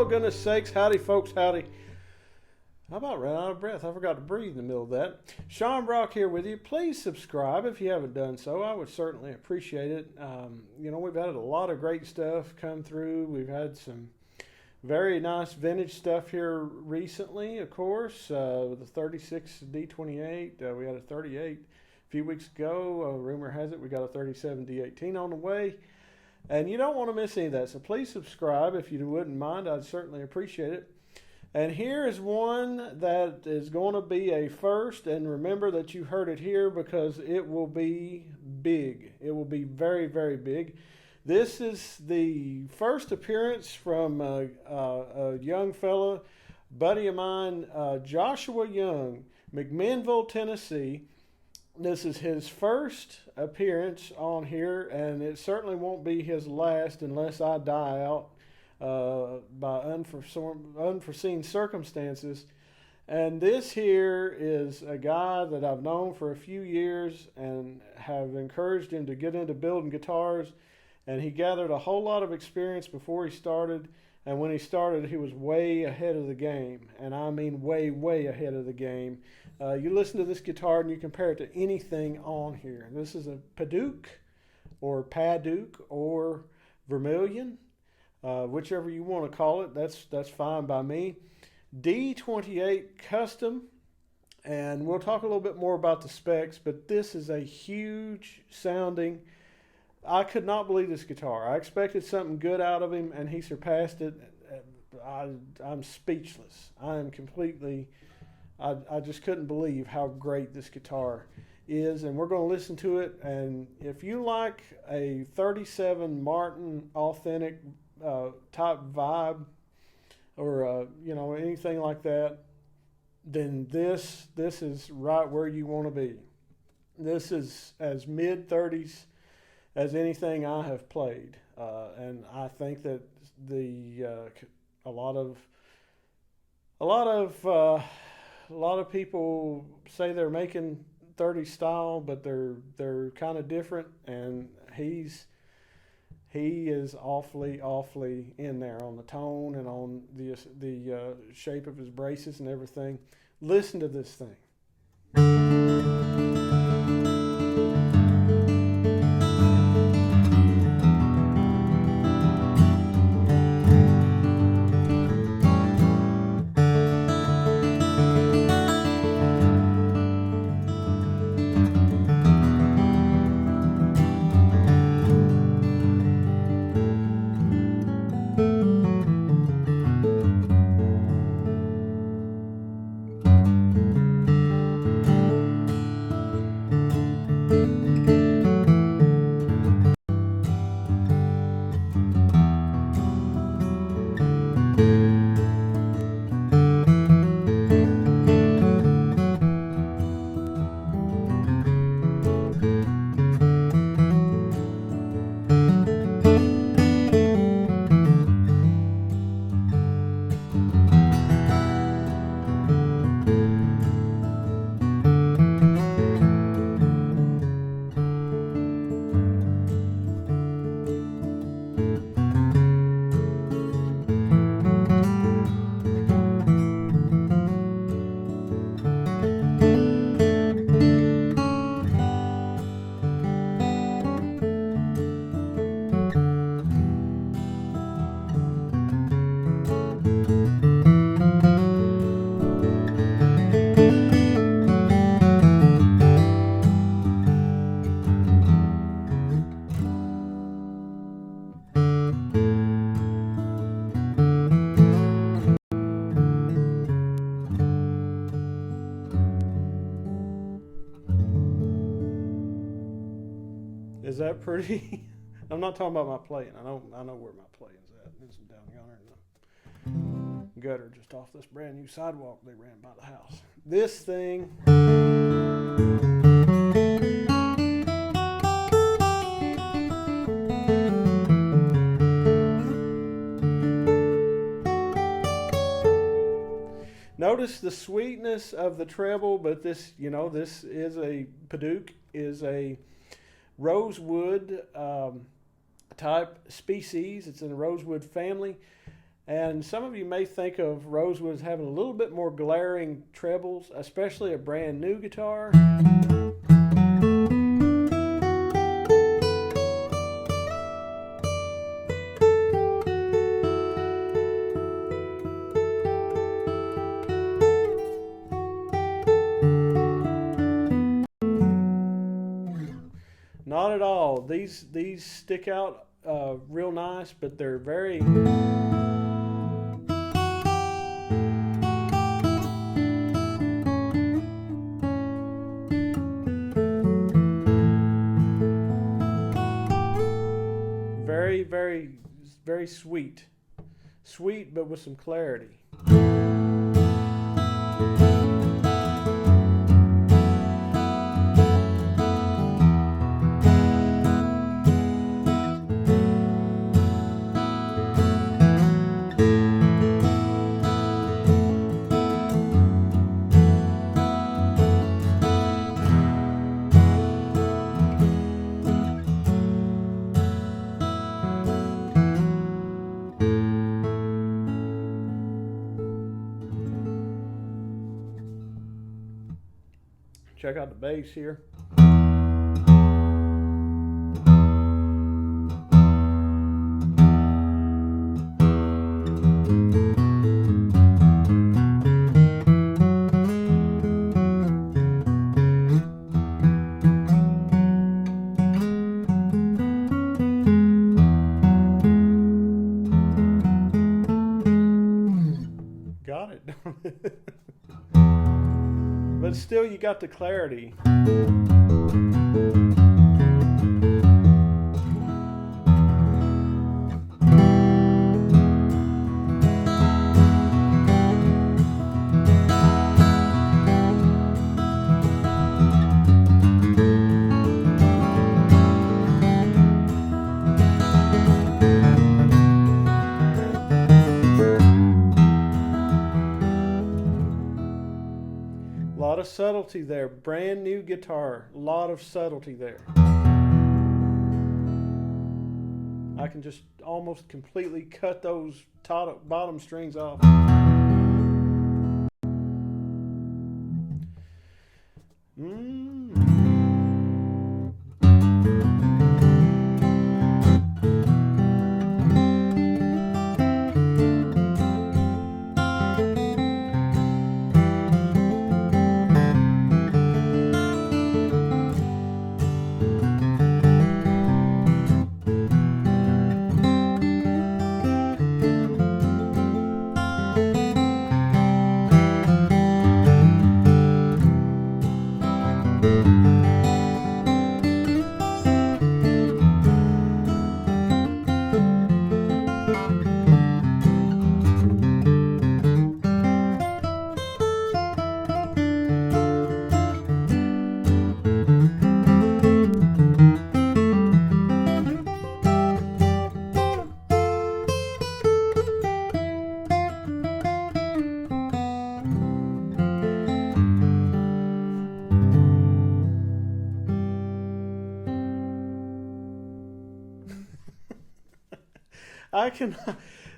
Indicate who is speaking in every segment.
Speaker 1: Oh, goodness sakes. Howdy, folks. Howdy. I about ran out of breath. I forgot to breathe in the middle of that. Sean Brock here with you. Please subscribe if you haven't done so. I would certainly appreciate it. You know, we've had a lot of great stuff come through. We've had some very nice vintage stuff here recently, of course, with the 36 D28. We had a 38 a few weeks ago. Rumor has it we got a 37 D18 on the way. And you don't want to miss any of that, so please subscribe if you wouldn't mind. I'd certainly appreciate it. And here is one that is going to be a first, and remember that you heard it here because it will be big. It will be very, very big. This is the first appearance from a young fella, buddy of mine, Joshua Young, McMinnville, Tennessee. This is his first appearance on here, and it certainly won't be his last unless I die out by unforeseen circumstances. And this here is a guy that I've known for a few years and have encouraged him to get into building guitars. And he gathered a whole lot of experience before he started. And when he started, he was way ahead of the game. And I mean way, way ahead of the game. You listen to this guitar and you compare it to anything on here. This is a Padauk or Vermilion, whichever you want to call it. That's fine by me. D28 custom. And we'll talk a little bit more about the specs, but this is a huge sounding. I could not believe this guitar. I expected something good out of him, and he surpassed it. I'm speechless. I am completely... I just couldn't believe how great this guitar is, and we're going to listen to it. And if you like a 37 Martin authentic type vibe, or you know, anything like that, then this is right where you want to be. This is as mid 30s as anything I have played, and I think that a lot of people say they're making 30 style, but they're kind of different, and he is awfully in there on the tone and on the shape of his braces and everything. Listen to this thing. Is that pretty? I'm not talking about my playing. I know where my playing's at. It's down yonder in the gutter just off this brand new sidewalk they ran by the house. This thing. Notice the sweetness of the treble, but this, you know, this is a Padauk, is a rosewood type species. It's in the rosewood family, And some of you may think of Rosewood as having a little bit more glaring trebles, especially a brand new guitar. Not at all. These stick out real nice, but they're very very sweet. Sweet, but with some clarity. Check out the bass here. Got it. But still, you got the clarity. Lot of subtlety there. Brand new guitar. A lot of subtlety there. I can just almost completely cut those bottom strings off.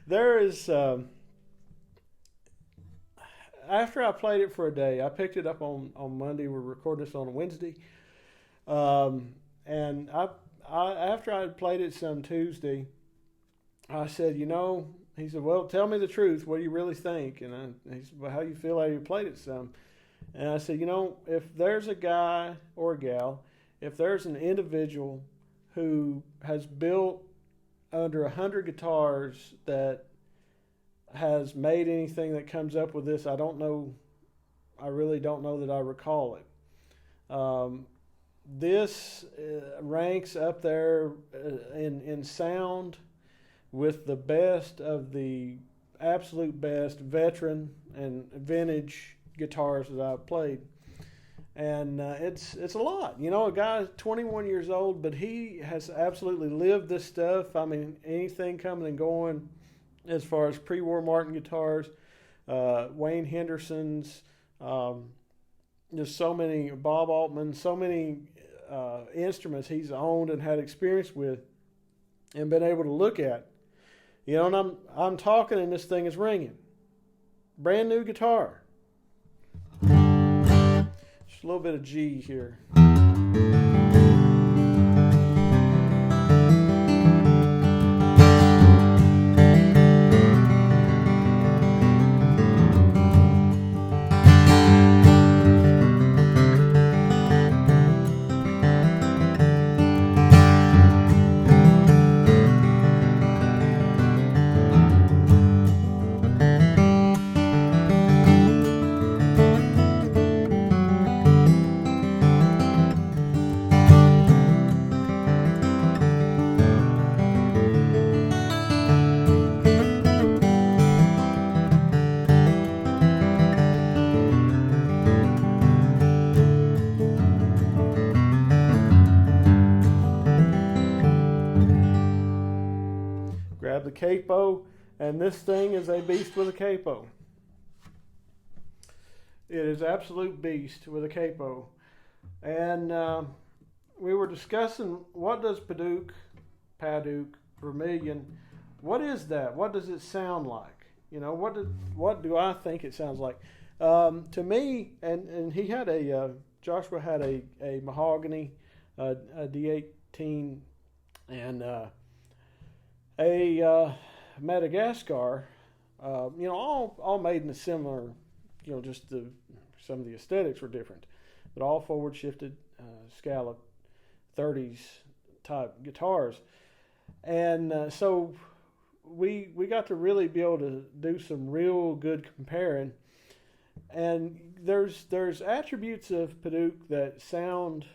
Speaker 1: There is, after I played it for a day, I picked it up on Monday. We're recording this on a Wednesday. And after I had played it some Tuesday, I said, he said, well, tell me the truth. What do you really think? And he said, well, how do you feel after you played it some? And I said, if there's a guy or a gal, if there's an individual who has built under 100 guitars that has made anything that comes up with this, I really don't know that I recall it. This ranks up there in sound with the best of the absolute best veteran and vintage guitars that I've played. And it's a lot. A guy's 21 years old, but he has absolutely lived this stuff. I mean, anything coming and going as far as pre-war Martin guitars, Wayne Henderson's, there's so many, Bob Altman, so many instruments he's owned and had experience with and been able to look at. You know, and I'm talking and this thing is ringing. Brand new guitar. Just a little bit of G here. Grab the capo, and this thing is a beast with a capo. It is absolute beast with a capo. And we were discussing, what does Padauk, Vermilion, what is that? What does it sound like? You know, what do I think it sounds like? To me, and he had Joshua had a Mahogany, a D18, and a Madagascar, you know, all made in a similar, you know, just some of the aesthetics were different, but all forward shifted, scalloped 30s type guitars. And so we got to really be able to do some real good comparing. And there's attributes of Padauk that sound,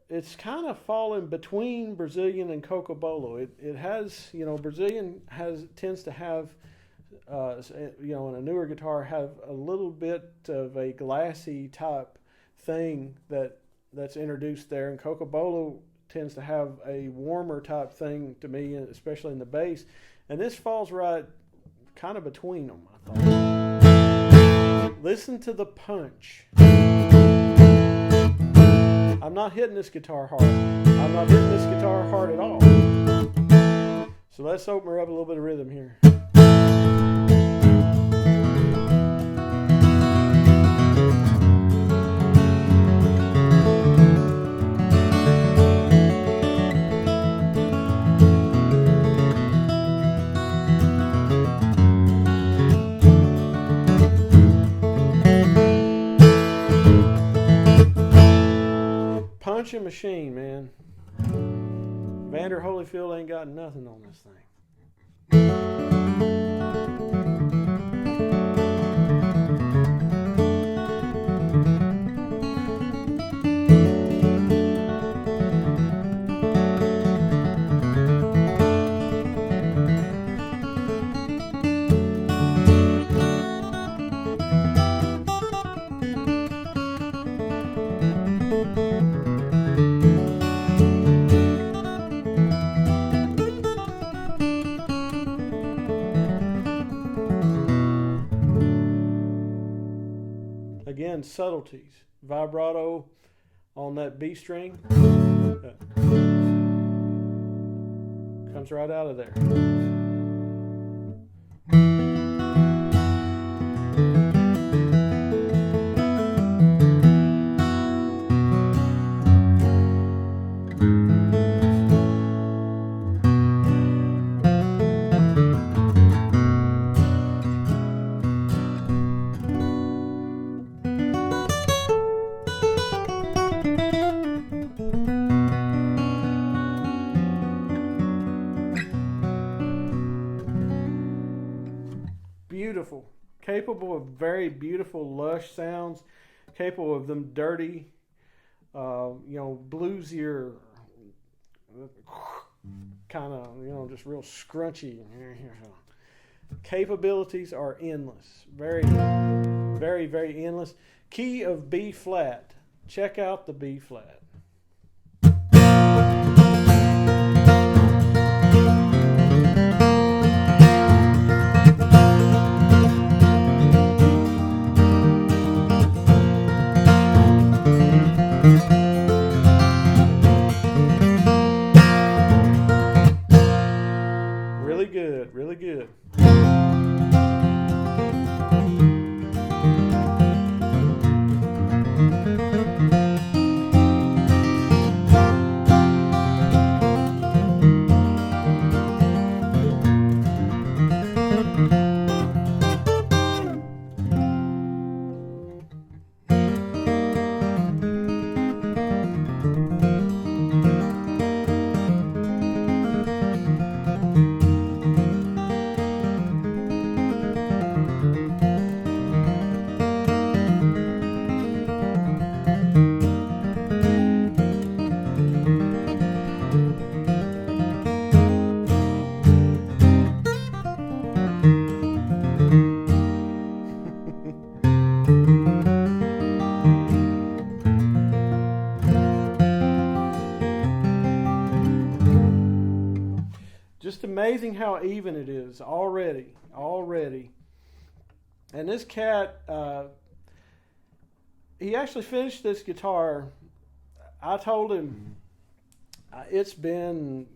Speaker 1: it's kind of fallen between Brazilian and Cocobolo. It has, you know, Brazilian tends to have, you know, in a newer guitar, have a little bit of a glassy type thing that's introduced there, and Cocobolo tends to have a warmer type thing to me, especially in the bass. And this falls right kind of between them, I thought. Listen to the punch. I'm not hitting this guitar hard. I'm not hitting this guitar hard at all. So let's open her up a little bit of rhythm here. Punching machine, man. Vander Holyfield ain't got nothing on this thing. Again, subtleties. Vibrato on that B string. Comes right out of there. Beautiful, capable of very beautiful, lush sounds, capable of them dirty, you know, bluesier, kind of, you know, just real scrunchy. Capabilities are endless, very, very, very endless. Key of B flat. Check out the B flat. really good, really good. Just amazing how even it is already. And this cat, he actually finished this guitar. I told him it's been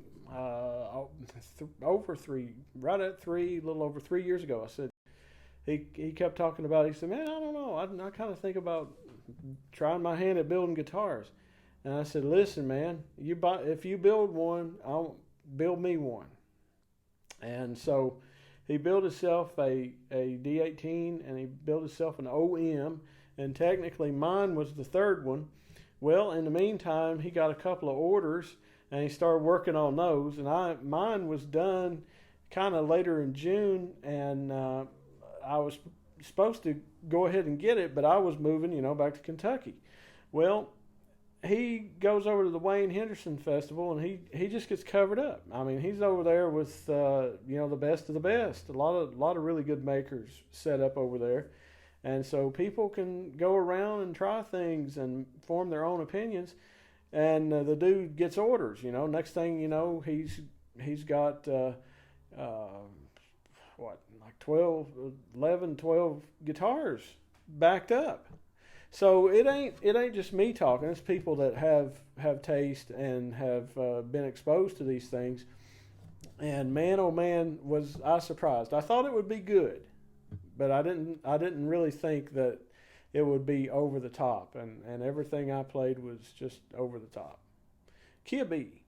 Speaker 1: over three, right at 3, a little over 3 years ago. I said, he kept talking about it. He said, man, I don't know. I kind of think about trying my hand at building guitars. And I said, listen, man, if you build one, I'll build me one. And so he built himself a D18, and he built himself an OM, and technically mine was the third one. Well, in the meantime, he got a couple of orders, and he started working on those. And mine was done kind of later in June, and I was supposed to go ahead and get it, but I was moving, back to Kentucky. Well, he goes over to the Wayne Henderson Festival, and he just gets covered up. I mean, he's over there with the best of the best. A lot of really good makers set up over there, and so people can go around and try things and form their own opinions. And the dude gets orders. Next thing you know, he's got 12 guitars backed up. So it ain't just me talking. It's people that have taste and have been exposed to these things. And man, oh man, was I surprised. I thought it would be good, but I didn't really think that it would be over the top. And everything I played was just over the top. Kia B.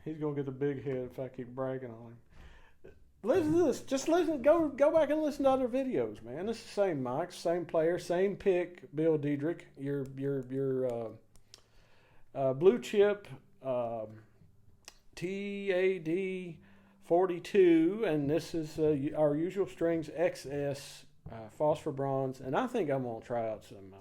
Speaker 1: He's gonna get a big head if I keep bragging on him. Listen to this. Just listen. Go back and listen to other videos, man. It's the same mics, same player, same pick. Bill Diedrich, your blue chip TAD 42, and this is our usual strings XS phosphor bronze. And I think I'm gonna try out some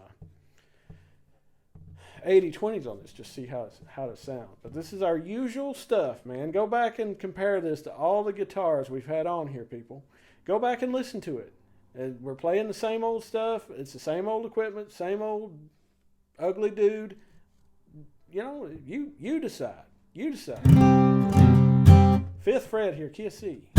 Speaker 1: 80-20s on this, just see how it sounds. But this is our usual stuff, man. Go back and compare this to all the guitars we've had on here, people. Go back and listen to it. And we're playing the same old stuff. It's the same old equipment, same old ugly dude. You decide. You decide. 5th fret here, key of C.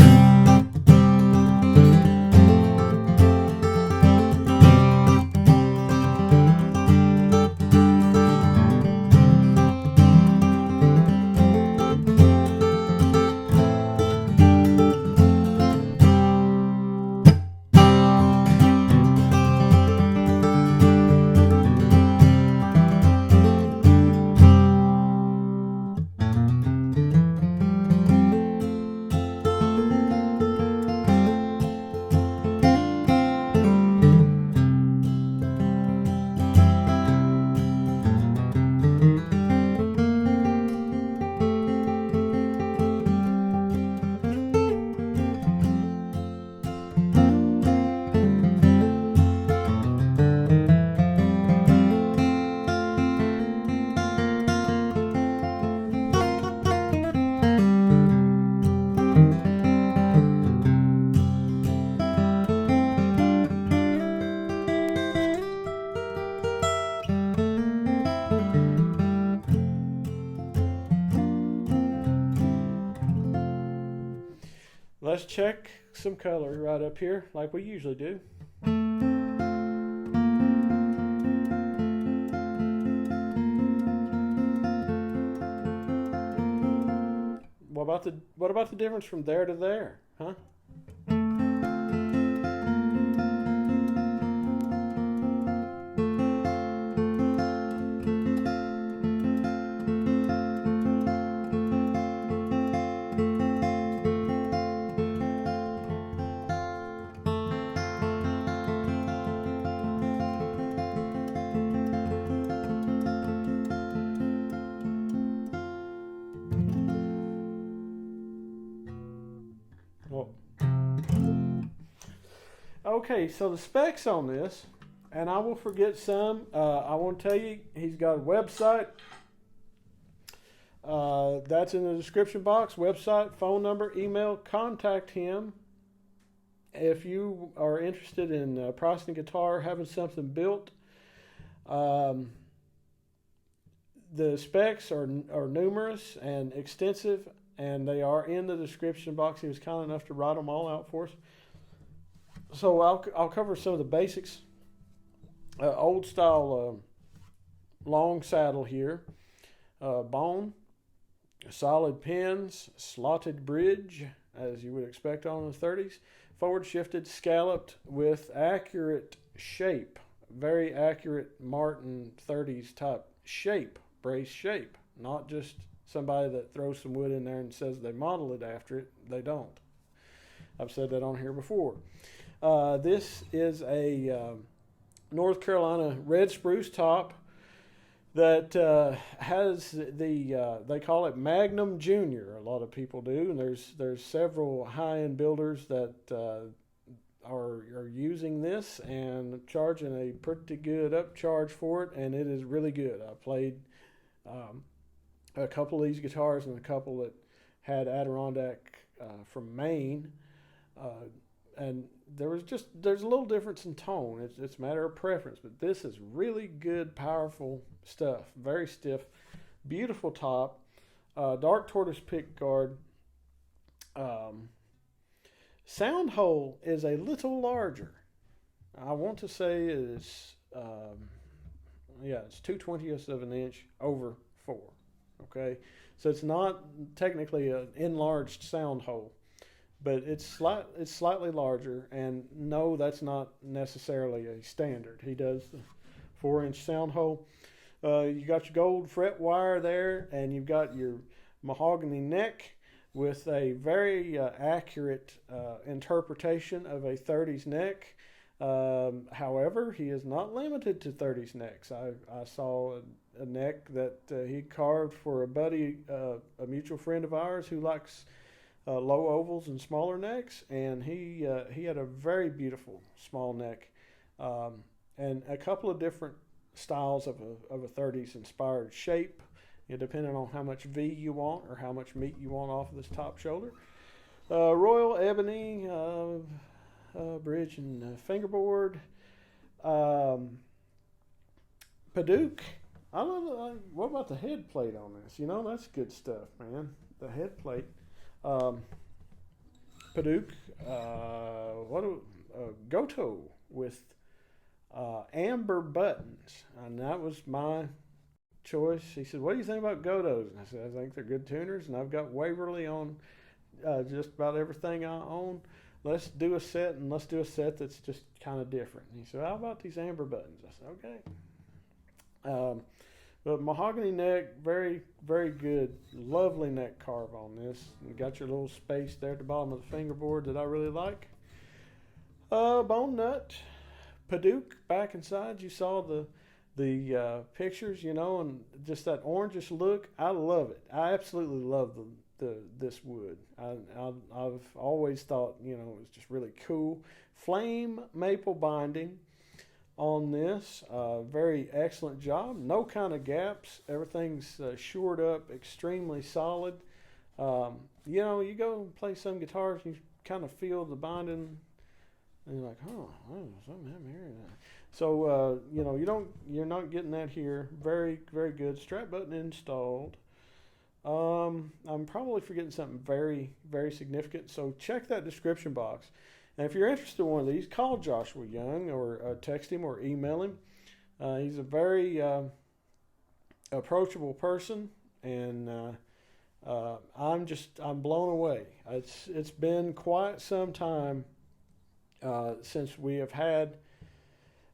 Speaker 1: let's check some color right up here like we usually do. What about the difference from there to there, huh? Okay, so the specs on this, and I will forget some. I want to tell you, he's got a website. That's in the description box. Website, phone number, email. Contact him if you are interested in pricing a guitar, having something built. The specs are numerous and extensive, and they are in the description box. He was kind enough to write them all out for us. So I'll cover some of the basics. Old style long saddle here, bone, solid pins, slotted bridge as you would expect on the 30s, forward shifted, scalloped with accurate shape, very accurate Martin 30s type shape, brace shape, not just somebody that throws some wood in there and says they model it after it. They don't. I've said that on here before. This is a North Carolina red spruce top that has the they call it Magnum Jr. A lot of people do, and there's several high-end builders that are using this and charging a pretty good upcharge for it, and it is really good. I played a couple of these guitars and a couple that had adirondack from Maine. And there's a little difference in tone. It's a matter of preference, but this is really good, powerful stuff. Very stiff, beautiful top, dark tortoise pickguard. Soundhole is a little larger. I want to say it's it's 2/20ths of an inch over 4. Okay, so it's not technically an enlarged Soundhole, but it's slightly larger, and no, that's not necessarily a standard. He does the 4-inch Soundhole. You got your gold fret wire there, and you've got your mahogany neck with a very accurate interpretation of a 30s neck. However, he is not limited to 30s necks. I saw a neck that he carved for a buddy, a mutual friend of ours who likes low ovals and smaller necks, and he had a very beautiful small neck, and a couple of different styles of a 30s inspired shape, depending on how much V you want or how much meat you want off of this top shoulder. Royal ebony bridge and fingerboard. Padauk. What about the head plate on this? That's good stuff, man. The head plate. Padauk, Goto with amber buttons, and that was my choice. He said, "What do you think about Gotos?" And I said, "I think they're good tuners, and I've got Waverly on just about everything I own. Let's do a set, and let's do a set that's just kind of different." And he said, "How about these amber buttons?" I said, "Okay." But mahogany neck, very, very good, lovely neck carve on this. You got your little space there at the bottom of the fingerboard that I really like. Bone nut, Padauk back inside. You saw the pictures, and just that orangish look. I love it. I absolutely love this wood. I've always thought, it was just really cool. Flame maple binding on this, very excellent job. No kind of gaps. Everything's shored up, extremely solid. You go and play some guitars, you kind of feel the binding, and you're like, oh, something happened here. So you're not getting that here. Very, very good. Strap button installed. I'm probably forgetting something very, very significant. So check that description box. And if you're interested in one of these, call Joshua Young or text him or email him. He's a very approachable person, and I'm blown away. It's been quite some time since we have had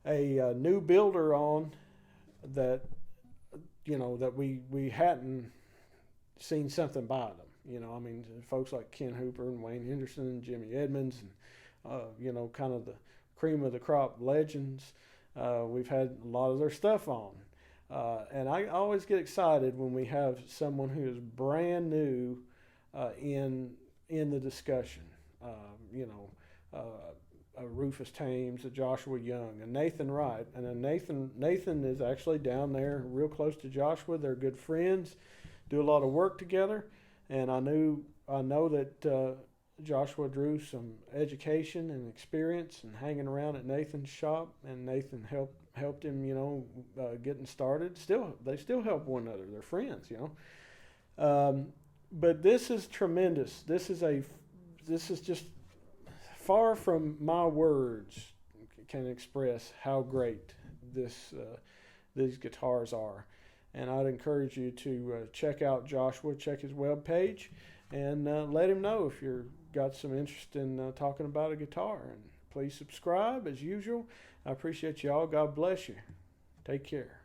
Speaker 1: a new builder on that that we hadn't seen something by them. I mean, folks like Ken Hooper and Wayne Henderson and Jimmy Edmonds, and kind of the cream of the crop legends. We've had a lot of their stuff on, and I always get excited when we have someone who is brand new in the discussion. A Rufus Thames, a Joshua Young, a Nathan Wright, and a Nathan is actually down there real close to Joshua. They're good friends, do a lot of work together, and I know that Joshua drew some education and experience and hanging around at Nathan's shop, and Nathan helped him, getting started. They still help one another. They're friends, But this is tremendous. This is just far from my words can express how great these guitars are. And I'd encourage you to check out Joshua, check his webpage, and let him know if you've got some interest in talking about a guitar. And please subscribe as usual. I appreciate you all. God bless you. Take care.